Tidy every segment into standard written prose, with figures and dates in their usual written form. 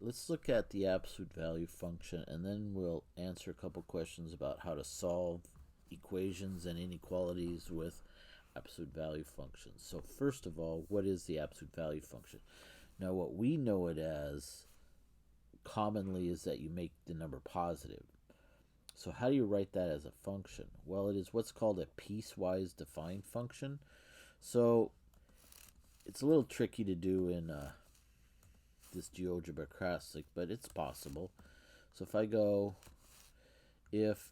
let's look at the absolute value function, and then we'll answer a couple questions about how to solve equations and inequalities with absolute value functions. So first of all, what is the absolute value function? Now, what we know it as commonly is that you make the number positive. So how do you write that as a function? Well, it is what's called a piecewise defined function. So it's a little tricky to do in this GeoGebra classic, but it's possible. So if I go, if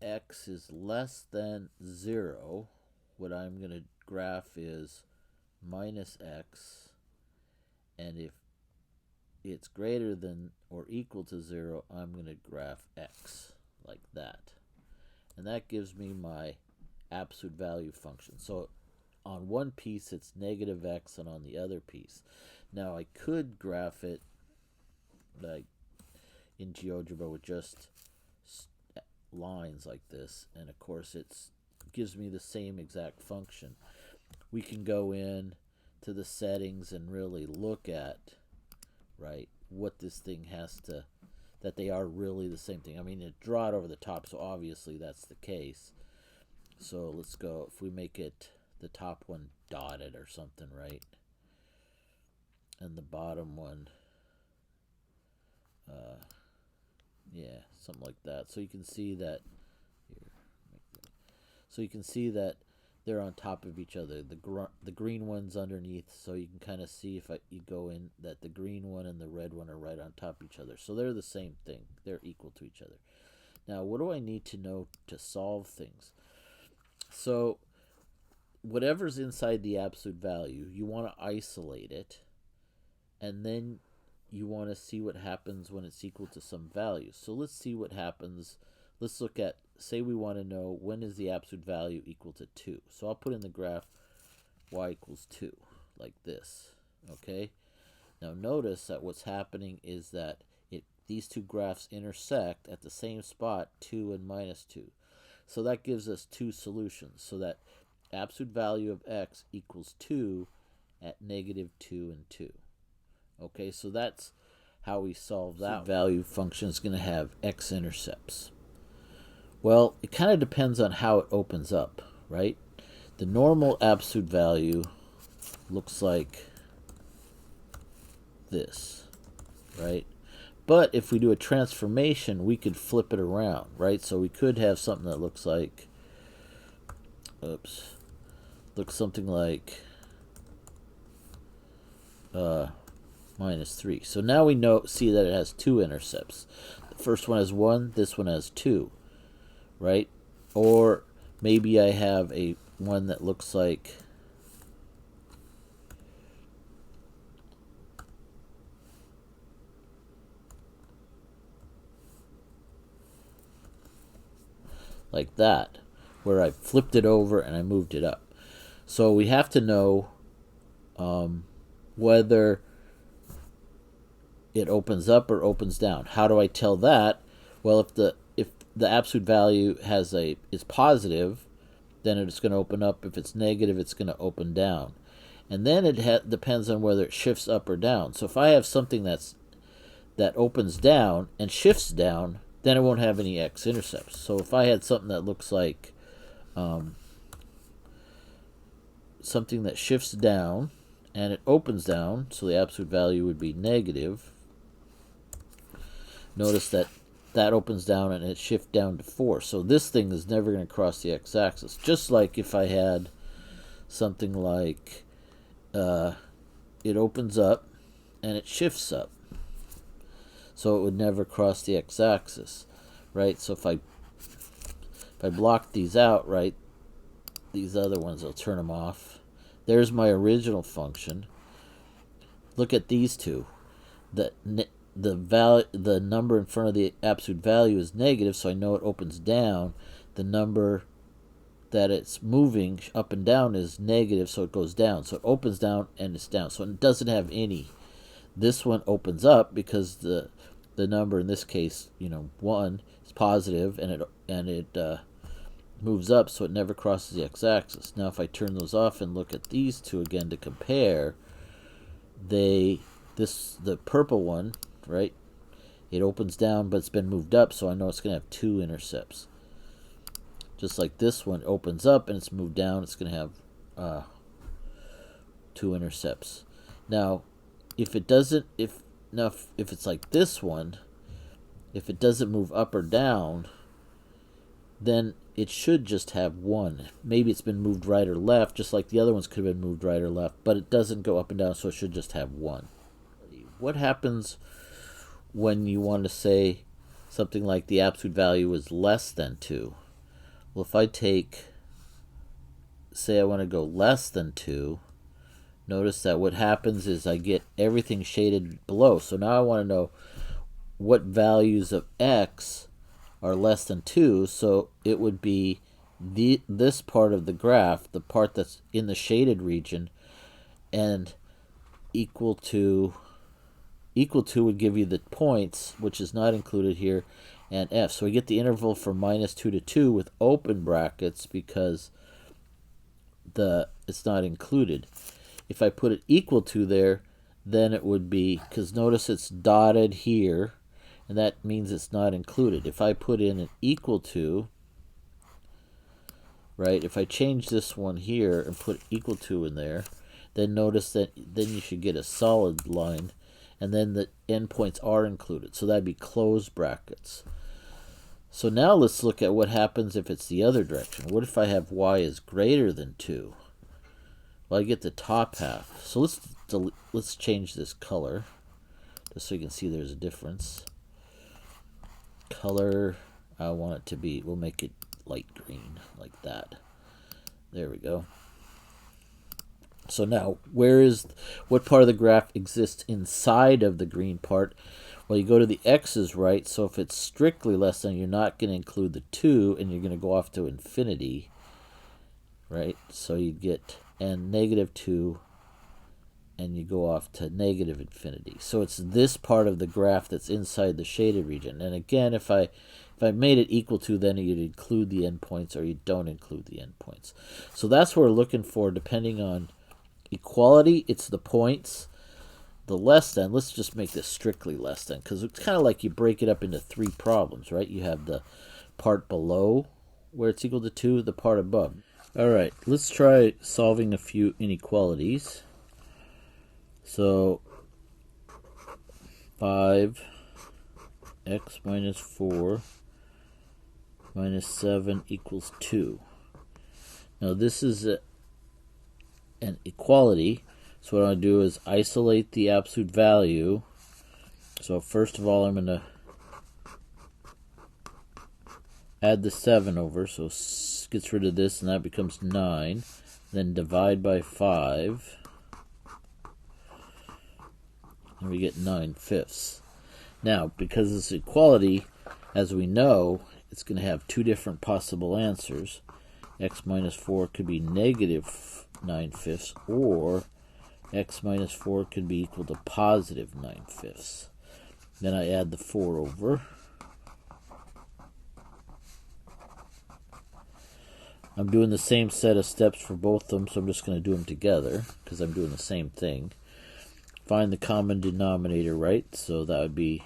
x is less than 0, what I'm going to graph is minus x, and if it's greater than or equal to 0, I'm going to graph x like that. And that gives me my absolute value function. So on one piece it's negative x, and on the other piece. Now I could graph it like in GeoGebra with just lines like this, and of course it gives me the same exact function. We can go in to the settings and really look at what this thing has to, that they are really the same thing. I mean, it draw it over the top, so obviously that's the case. So let's go, if we make it the top one dotted or something, right? And the bottom one, yeah, something like that. So you can see that here. So you can see that they're on top of each other. The green one's underneath, so you can kind of see if you go in that the green one and the red one are right on top of each other. So they're the same thing. They're equal to each other. Now, what do I need to know to solve things? So whatever's inside the absolute value, you want to isolate it, and then you want to see what happens when it's equal to some value. So let's see what happens. Let's look at, say we want to know when is the absolute value equal to 2. So I'll put in the graph y equals 2, like this. Okay? Now notice that what's happening is that these two graphs intersect at the same spot, 2 and minus 2. So that gives us two solutions. So that absolute value of x equals 2 at negative 2 and 2. Okay, so that's how we solve that. Value function is going to have x-intercepts. Well, it kind of depends on how it opens up, right? The normal absolute value looks like this, right? But if we do a transformation, we could flip it around, right? So we could have something that looks like, looks something like minus 3. So now we see that it has two intercepts. The first one has 1, this one has 2, right? Or maybe I have one that looks like that, where I flipped it over and I moved it up. So we have to know whether it opens up or opens down. How do I tell that? Well, if the absolute value is positive, then it's going to open up. If it's negative, it's going to open down. And then it depends on whether it shifts up or down. So if I have something that opens down and shifts down, then it won't have any x-intercepts. So if I had something that looks like something that shifts down and it opens down, so the absolute value would be negative, notice that opens down and it shifts down to 4. So this thing is never going to cross the x-axis. Just like if I had something like it opens up and it shifts up. So it would never cross the x-axis, right? So if I block these out, right, these other ones, I'll turn them off. There's my original function. Look at these two. The number in front of the absolute value is negative, so I know it opens down. The number that it's moving up and down is negative, so it goes down. So it opens down and it's down. So it doesn't have any. This one opens up because the number in this case, 1 is positive, and it moves up, so it never crosses the x-axis. Now if I turn those off and look at these two again to compare, they the purple one, right? It opens down, but it's been moved up, so I know it's going to have 2 intercepts. Just like this one opens up and it's moved down, it's going to have 2 intercepts. Now, if it doesn't, if it's like this one, if it doesn't move up or down, then it should just have 1. Maybe it's been moved right or left, just like the other ones could have been moved right or left, but it doesn't go up and down, so it should just have 1. What happens when you want to say something like the absolute value is less than 2? Well, if I say I want to go less than 2, notice that what happens is I get everything shaded below. So now I want to know what values of x are less than 2. So it would be this part of the graph, the part that's in the shaded region, and equal to would give you the points, which is not included here, and f. So we get the interval from -2 to 2 with open brackets because it's not included. If I put it equal to there, then it would be, because notice it's dotted here, and that means it's not included. If I put in an equal to, right, if I change this one here and put equal to in there, then notice that then you should get a solid line, and then the endpoints are included. So that'd be closed brackets. So now let's look at what happens if it's the other direction. What if I have y is greater than 2? Well, I get the top half. So let's change this color, just so you can see there's a difference. Color, I want it to be, we'll make it light green, like that. There we go. So now, what part of the graph exists inside of the green part? Well, you go to the x's, right? So if it's strictly less than, you're not going to include the 2, and you're going to go off to infinity, right? So you get, and -2, and you go off to negative infinity. So it's this part of the graph that's inside the shaded region. And again, if I made it equal to, then you'd include the endpoints, or you don't include the endpoints. So that's what we're looking for, depending on equality, it's the points. The less than, let's just make this strictly less than, because it's kind of like you break it up into 3 problems, right? You have the part below where it's equal to 2, the part above. All right, let's try solving a few inequalities. So 5x minus 4 minus 7 equals 2. Now this is an equality. So what I'm going to do is isolate the absolute value. So first of all, I'm going to add the 7 over. So gets rid of this, and that becomes 9. Then divide by 5. And we get 9/5. Now, because it's equality, as we know, it's going to have 2 different possible answers. X minus 4 could be negative 9/5, or x minus 4 could be equal to positive 9/5. Then I add the 4 over. I'm doing the same set of steps for both of them, so I'm just going to do them together because I'm doing the same thing. Find the common denominator, right? So that would be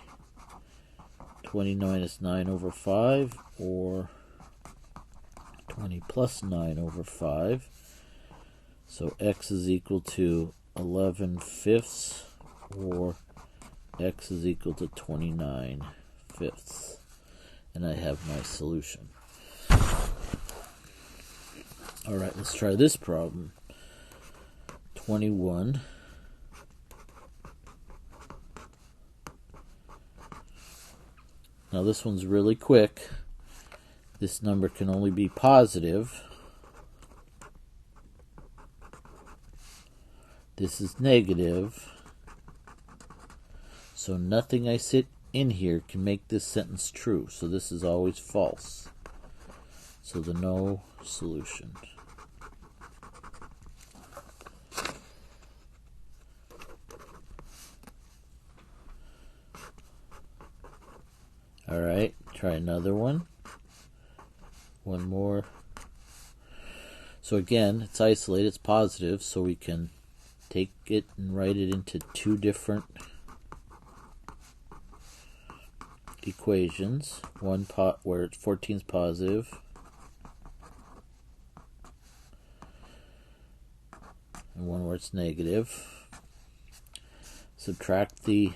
20 minus 9 over 5, or 20 plus 9 over 5. So x is equal to 11/5, or x is equal to 29/5. And I have my solution. All right, let's try this problem. 21 Now this one's really quick. This number can only be positive. This is negative. So nothing I sit in here can make this sentence true. So this is always false. So the no solution. All right, try another one. One more. So again, it's isolated, it's positive, so we can take it and write it into two different equations. One where 14 is positive, and one where it's negative. Subtract the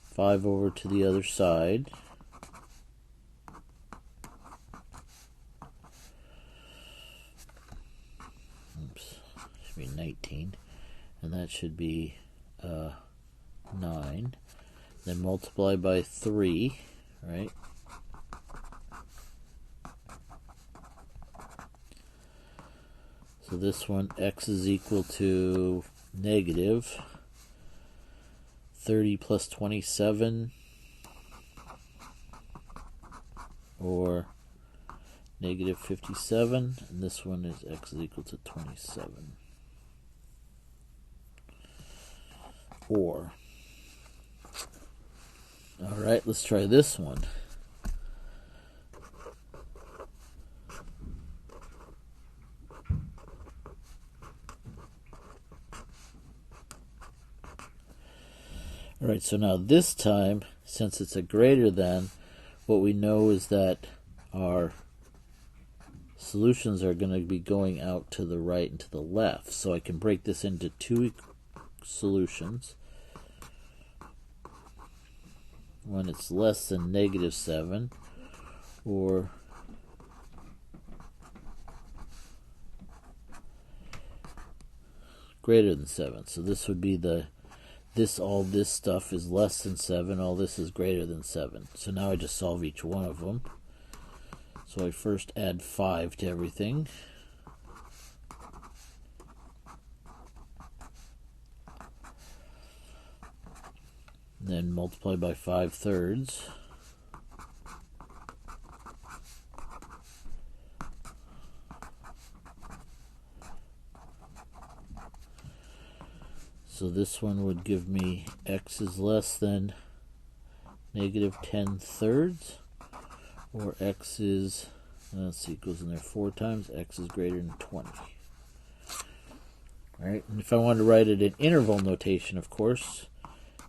5 over to the other side. Oops, should be 19, and that should be 9. Then multiply by 3, right? So this one, x is equal to negative 30 plus 27, or negative 57, and this one is x is equal to 27. Or, alright, let's try this one. Alright, so now this time, since it's a greater than, what we know is that our solutions are going to be going out to the right and to the left. So I can break this into two solutions. When it's less than negative 7, or greater than 7. So this would be all this stuff is less than 7, all this is greater than 7. So now I just solve each one of them. So I first add 5 to everything. Then multiply by 5/3. So this one would give me x is less than negative 10/3, or x is, let's see, it goes in there 4 times, x is greater than 20. Alright, and if I want to write it in interval notation, of course,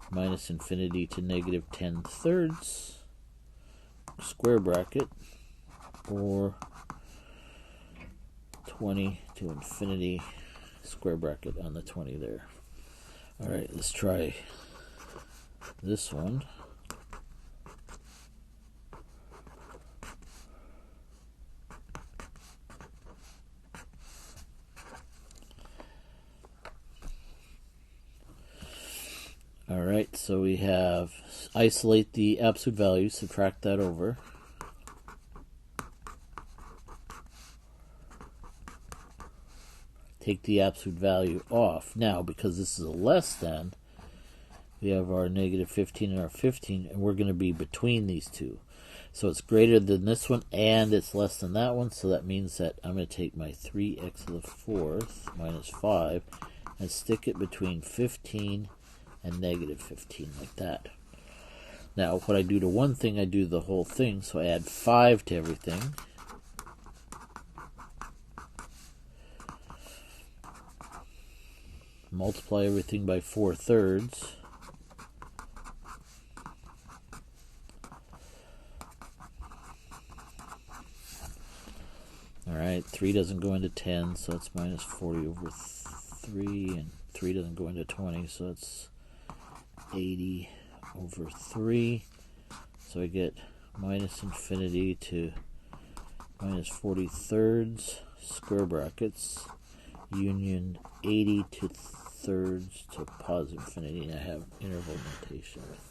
minus infinity to negative 10/3, square bracket, or 20 to infinity, square bracket on the 20 there. Alright, let's try this one. Alright, so we have isolate the absolute value, subtract that over. Take the absolute value off. Now, because this is a less than, we have our negative 15 and our 15, and we're going to be between these two. So it's greater than this one, and it's less than that one, so that means that I'm going to take my 3x to the 4th minus 5 and stick it between 15 and negative 15, like that. Now, what I do to one thing, I do the whole thing, so I add 5 to everything. Multiply everything by 4/3. Alright, 3 doesn't go into 10, so it's minus 40 over 3, and 3 doesn't go into 20, so it's 80 over 3. So I get minus infinity to minus 40/3, square brackets, union 80 to thirds to positive infinity, and I have interval notation with